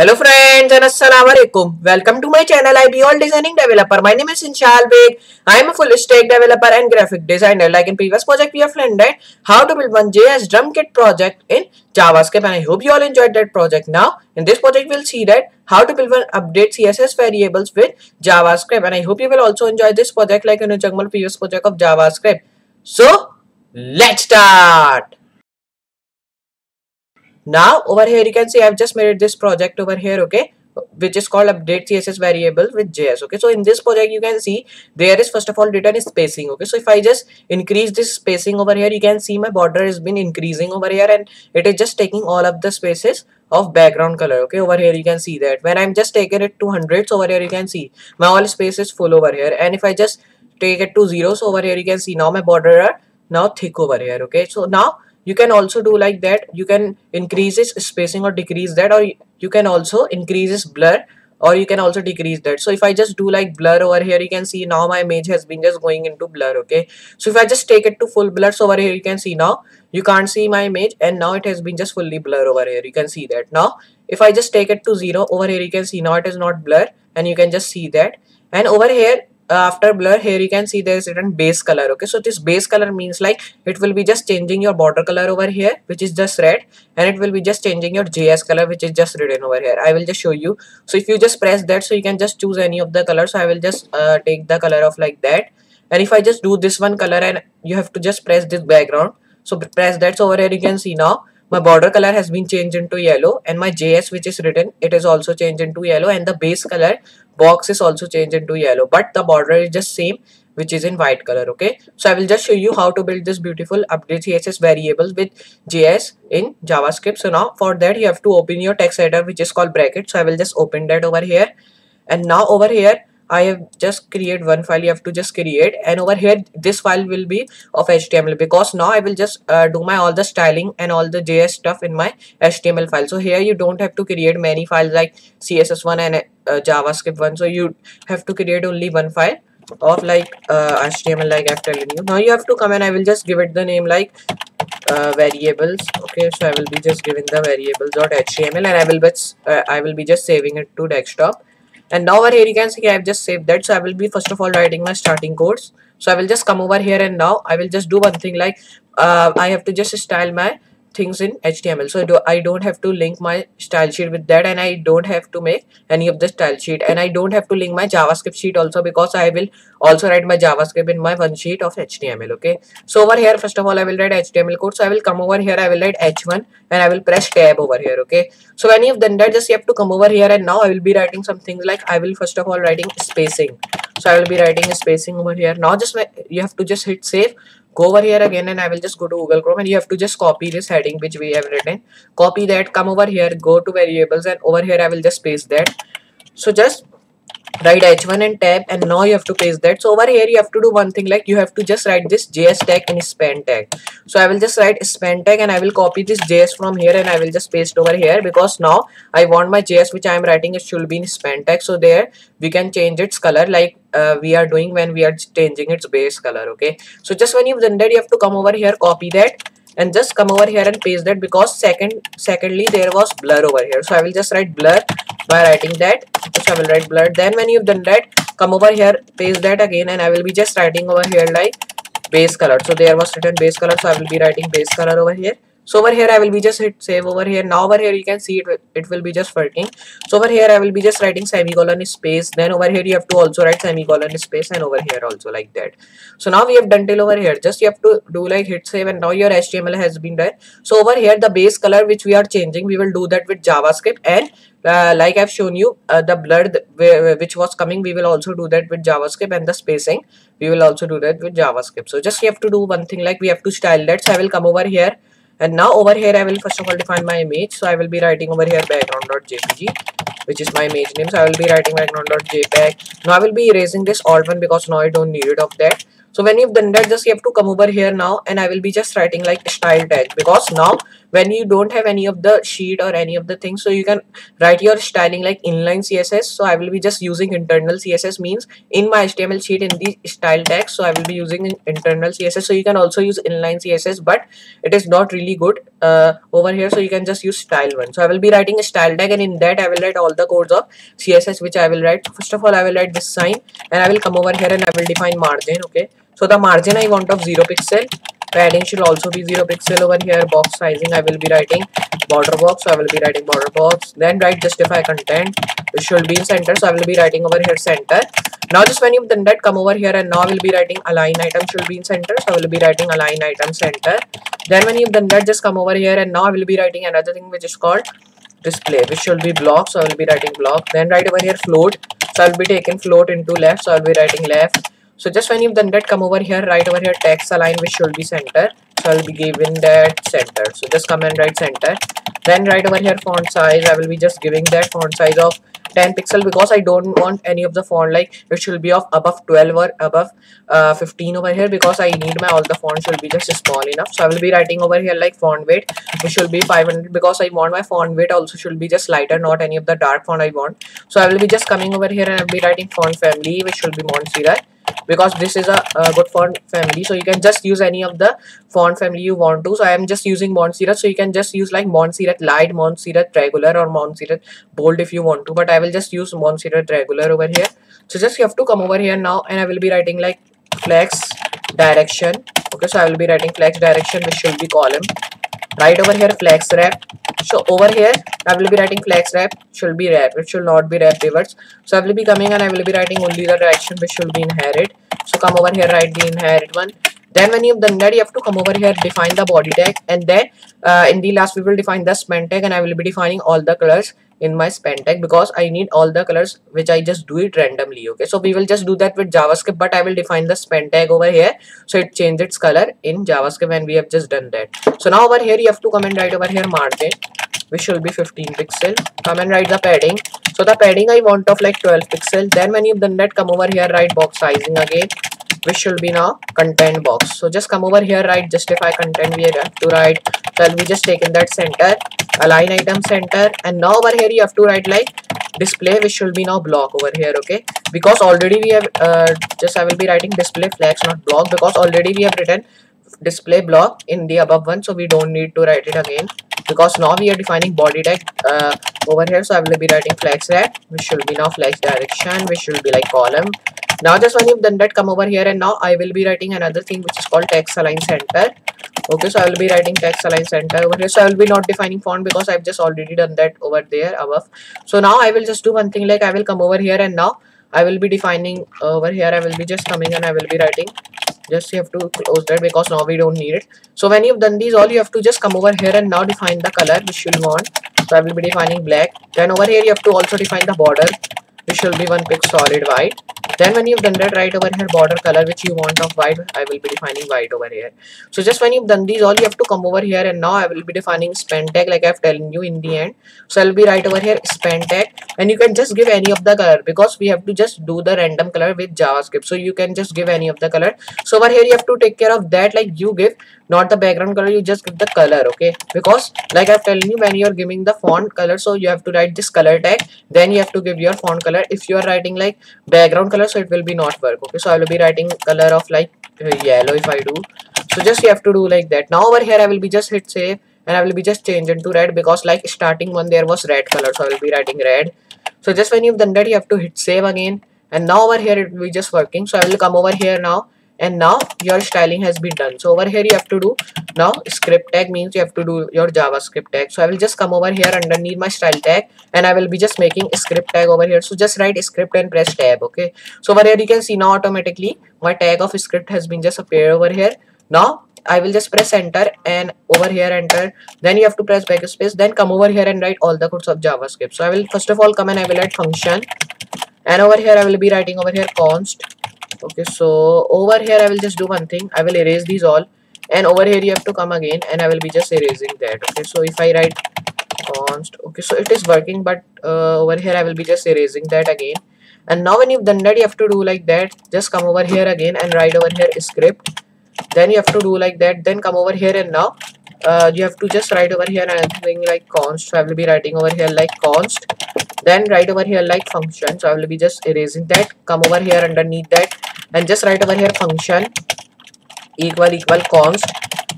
Hello friends and Assalamualaikum. Welcome to my channel IBOL Designing Developer. My name is Inshal Beg. I am a full stack developer and graphic designer. Like in previous project we have learned how to build one JS drum kit project in JavaScript, and I hope you all enjoyed that project. Now in this project we'll see that how to build one update CSS variables with JavaScript, and I hope you will also enjoy this project like in a previous project of JavaScript. So let's start. Now over here you can see I've just made this project over here, okay, which is called update CSS variable with JS. Okay, so in this project you can see there is first of all written spacing. Okay, so if I just increase this spacing over here, you can see my border has been increasing over here and it is just taking all of the spaces of background color. Okay, over here you can see that when I'm just taking it to hundreds, over here you can see my all space is full over here, and if I just take it to zeros, over here you can see now my border are now thick over here. Okay, so now you can also do like that. You can increase this spacing or decrease that, or you can also increase this blur, or you can also decrease that. So if I just do like blur over here, you can see now my image has been just going into blur. Okay, so if I just take it to full blur, so over here you can see now you can't see my image and now it has been just fully blur over here. You can see that. Now if I just take it to 0, over here you can see now it is not blur, and you can just see that. And over here after blur, here you can see there is written base color. Okay, so this base color means like it will be just changing your border color over here, which is just red, and it will be just changing your JS color, which is just written over here. I will just show you. So if you just press that, so you can just choose any of the colors. So I will just take the color of like that, and if I just do this one color, and you have to just press this background, so press that. So over here you can see now my border color has been changed into yellow, and my JS which is written, it is also changed into yellow, and the base color box is also changed into yellow, but the border is just same, which is in white color. Okay, so I will just show you how to build this beautiful update CSS variables with JS in JavaScript. So now for that you have to open your text editor, which is called bracket. So I will just open that over here, and now over here I have just create one file. You have to just create, and over here this file will be of HTML, because now I will just do my all the styling and all the JS stuff in my HTML file. So here you don't have to create many files like CSS1 and JavaScript one. So you have to create only one file of like HTML, like I've telling you. Now you have to come, and I will just give it the name like variables. Okay, so I will be just giving the variables.html, and I will be just saving it to desktop. And now over here you can see I have just saved that. So I will be first of all writing my starting codes. So I will just come over here, and now I will just do one thing like I have to just style my things in HTML. So I don't have to link my style sheet with that, and I don't have to make any of the style sheet, and I don't have to link my JavaScript sheet also, because I will also write my JavaScript in my one sheet of HTML. Okay, so over here first of all I will write HTML code. So I will come over here, I will write h1, and I will press tab over here. Okay, so when you have done that, just you have to come over here, and now I will be writing some things like I will first of all writing spacing. So I will be writing a spacing over here. Now just you have to just hit save, go over here again, and I will just go to Google Chrome, and you have to just copy this heading which we have written, copy that, come over here, go to variables, and over here I will just paste that. So just write h1 and tab, and now you have to paste that. So over here you have to do one thing like you have to just write this JS tag and span tag. So I will just write span tag, and I will copy this JS from here, and I will just paste over here, because now I want my JS which I am writing, it should be in span tag. So there we can change its color like we are doing when we are changing its base color. Okay, so just when you've done that, you have to come over here, copy that, and just come over here and paste that, because secondly there was blur over here. So I will just write blur by writing that. So I will write blur. Then when you've done that, come over here, paste that again, and I will be just writing over here like base color. So there was written base color, so I will be writing base color over here. So over here I will be just hit save over here. Now over here you can see it will be just working. So over here I will be just writing semicolon space, then over here you have to also write semicolon space, and over here also like that. So now we have done till over here. Just you have to do like hit save, and now your HTML has been done. So over here the base color which we are changing, we will do that with JavaScript, and like I've shown you the blur which was coming, we will also do that with JavaScript, and the spacing we will also do that with JavaScript. So just you have to do one thing like we have to style that. So I will come over here, and now over here I will first of all define my image. So I will be writing over here background.jpg, which is my image name. So I will be writing background.jpg. Now I will be erasing this alt one, because now I don't need it of that. So when you've done that, just you have to come over here now, and I will be just writing like style tag, because now when you don't have any of the sheet or any of the things, so you can write your styling like inline CSS. So I will be just using internal CSS, means in my HTML sheet in the style tag, so I will be using internal CSS. So you can also use inline CSS, but it is not really good over here, so you can just use style one. So I will be writing a style tag, and in that I will write all the codes of CSS which I will write. First of all, I will write this sign, and I will come over here and I will define margin. Okay, so the margin I want of 0 pixel. Padding should also be 0 pixel over here. Box sizing I will be writing border box, so I will be writing border box. Then write justify content, it should be in center, so I will be writing over here center. Now just when you've done that, come over here and now I will be writing align item should be in center, so I will be writing align item center. Then when you've done that, just come over here and now I will be writing another thing which is called display, which should be block, so I will be writing block. Then write over here float, so I will be taking float into left, so I will be writing left. So just when you've done that, come over here, write over here text align, which should be center, so I will be giving that center. So just come and write center. Then write over here font size, I will be just giving that font size of 10 pixel, because I don't want any of the font like it should be of above 12 or above 15 over here, because I need my all the font should be just small enough. So I will be writing over here like font weight, which should be 500, because I want my font weight also should be just lighter, not any of the dark font I want. So I will be just coming over here and I will be writing font family, which should be Montserrat, because this is a good font family. So you can just use any of the font family you want to. So I am just using Montserrat, so you can just use like Montserrat light, Montserrat regular, or Montserrat bold if you want to, but I will just use Montserrat regular over here. So just you have to come over here now and I will be writing like flex direction. Okay, so I will be writing flex direction, which should be column. Right over here flex wrap, so over here I will be writing flex wrap should be wrap, it should not be wrap reverse. So I will be coming and I will be writing only the direction which should be inherit. So come over here, write the inherit one. Then when you've done that, you have to come over here, define the body tag, and then in the last we will define the span tag, and I will be defining all the colors in my span tag, because I need all the colors which I just do it randomly. Okay, so we will just do that with JavaScript, but I will define the span tag over here, so it changes its color in JavaScript, and we have just done that. So now over here you have to come and write over here margin, which should be 15 pixel. Come and write the padding, so the padding I want of like 12 pixel. Then when you've done that, come over here, write box sizing again, which should be now content box. So just come over here, write justify content, we have to write, so I'll be just taking that center, align item center, and now over here you have to write like display, which should be now block over here. Okay, because already we have just I will be writing display flex, not block, because already we have written display block in the above one, so we don't need to write it again, because now we are defining body tag over here. So I will be writing flex wrap, which should be now flex direction, which should be like column. Now just when you've done that, come over here and now I will be writing another thing which is called text align center. Okay, so I will be writing text align center over here. So I will be not defining font, because I've just already done that over there above. So now I will just do one thing, like I will come over here and now I will be defining over here, I will be just coming and I will be writing, just you have to close that because now we don't need it. So when you've done these all, you have to just come over here and now define the color which you want. So I will be defining black. Then over here you have to also define the border, which will be one pic solid white. Then when you've done that, right over here border color which you want of white, I will be defining white over here. So just when you've done these all, you have to come over here and now I will be defining span tag, like I've telling you in the end. So I'll be right over here span tag, and you can just give any of the color, because we have to just do the random color with JavaScript, so you can just give any of the color. So over here you have to take care of that, like you give not the background color, you just give the color. Okay, because like I've telling you, when you're giving the font color, so you have to write this color tag, then you have to give your font color. If you are writing like background color, so it will be not work. Okay, so I will be writing color of like yellow if I do. So just you have to do like that. Now over here I will be just hit save, and I will be just change into red, because like starting one there was red color, so I will be writing red. So just when you've done that, you have to hit save again, and now over here it will be just working. So I will come over here now, and now your styling has been done. So over here you have to do now script tag, means you have to do your JavaScript tag. So I will just come over here underneath my style tag, and I will be just making a script tag over here. So just write script and press tab. Okay, so over here you can see now automatically my tag of script has been just appeared over here. Now I will just press enter, and over here enter, then you have to press backspace, then come over here and write all the codes of JavaScript. So I will first of all come and I will write function, and over here I will be writing over here const. Okay, so over here I will just do one thing, I will erase these all, and over here you have to come again and I will be just erasing that. Okay, so if I write const, okay, so it is working, but over here I will be just erasing that again. And now when you've done that, you have to do like that, just come over here again and write over here script, then you have to do like that, then come over here and now you have to just write over here anything like const. So I will be writing over here like const, then write over here like function. So I will be just erasing that, come over here underneath that and just write over here function equal const,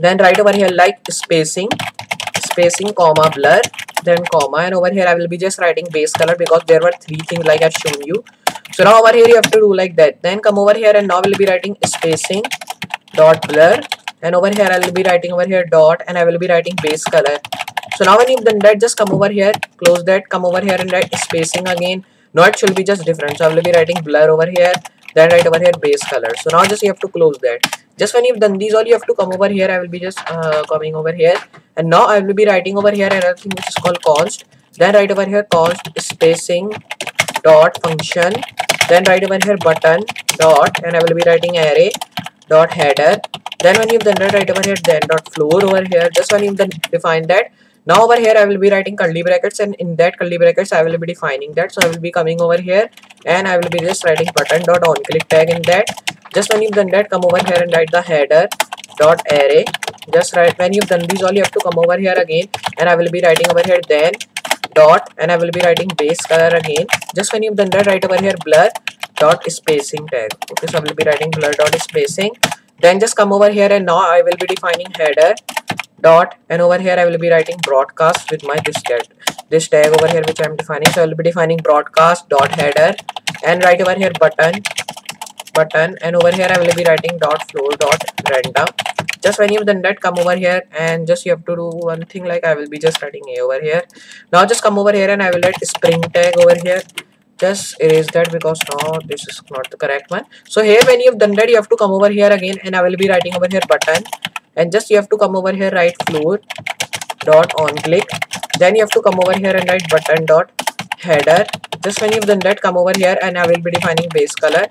then write over here like spacing comma blur, then comma, and over here I will be just writing base color because there were three things like I've shown you. So now over here you have to do like that, then come over here and now we'll be writing spacing dot blur, and over here I will be writing over here dot, and I will be writing base color. So now when you've done that, just come over here, close that, come over here and write spacing again. Now it should be just different. So I will be writing blur over here, then write over here base color. So now just you have to close that. Just when you've done these all, you have to come over here. I will be just coming over here, and now I will be writing over here another thing which is called const. Then write over here const spacing dot function, then write over here button dot, and I will be writing array dot header. Then when you've done that, write over here then dot floor over here. Just when you've done define that, now over here I will be writing curly brackets, and in that curly brackets I will be defining that. So I will be coming over here and I will be just writing button dot on click tag in that. Just when you've done that, come over here and write the header dot array. Just write, when you've done these all, you have to come over here again and I will be writing over here then dot, and I will be writing base color again. Just when you've done that, write over here blur dot spacing tag. Okay, so I will be writing blur dot spacing. Then just come over here and now I will be defining header dot, and over here I will be writing broadcast with my this tag over here which I am defining. So I will be defining broadcast dot header, and write over here button, and over here I will be writing dot floor dot random. Just when you've done that, come over here and just you have to do one thing like I will be just writing a over here. Now just come over here and I will write spring tag over here. Just erase that because now this is not the correct one. So here when you've done that, you have to come over here again and I will be writing over here button, and just you have to come over here, write floor dot on click. Then you have to come over here and write button dot header. Just when you've done that, come over here and I will be defining base color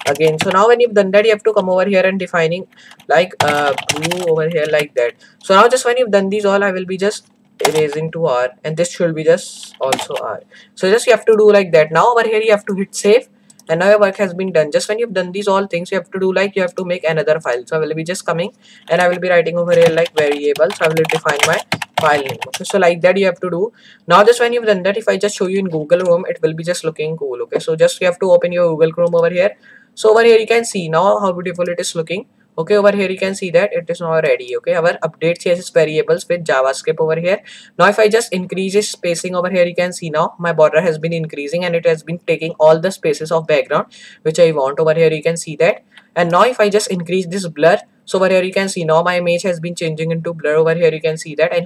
again. So now when you've done that, you have to come over here and defining like blue over here like that. So now just when you've done these all, I will be just erasing to R, and this should be just also R. So just you have to do like that. Now over here you have to hit save, and now your work has been done. Just when you've done these all things, you have to do like you have to make another file. So I will be just coming and I will be writing over here like variable. So I will define my file name. Okay, so like that you have to do. Now just when you've done that, if I just show you in Google Chrome, it will be just looking cool. Okay, so just you have to open your Google Chrome over here. So over here you can see now how beautiful it is looking. Okay, over here you can see that it is now ready. Okay, our update CSS variables with JavaScript over here. Now if I just increase its spacing over here, you can see now my border has been increasing and it has been taking all the spaces of background which I want. Over here you can see that. And now if I just increase this blur, so over here you can see now my image has been changing into blur. Over here you can see that. And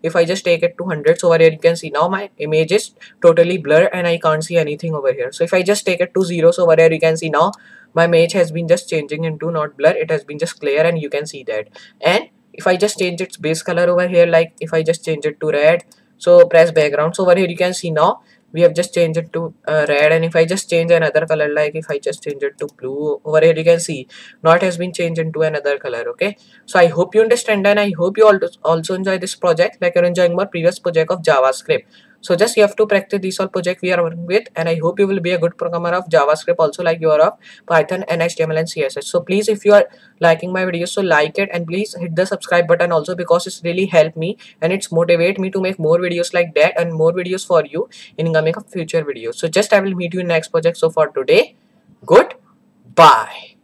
if I just take it to 100, so over here you can see now my image is totally blur and I can't see anything over here. So if I just take it to 0, so over here you can see now my image has been just changing into not blur, it has been just clear, and you can see that. And if I just change its base color over here, like if I just change it to red, so press background, so over here you can see now we have just changed it to red. And if I just change another color, like if I just change it to blue, over here you can see now it has been changed into another color. Okay, so I hope you understand, and I hope you all also enjoy this project like you're enjoying my previous project of JavaScript. So just you have to practice this all project we are working with, and I hope you will be a good programmer of JavaScript also like you are of Python and HTML and CSS. So please, if you are liking my videos, so like it, and please hit the subscribe button also because it's really helped me and it's motivate me to make more videos like that and more videos for you in coming future videos. So just I will meet you in next project. So for today, goodbye.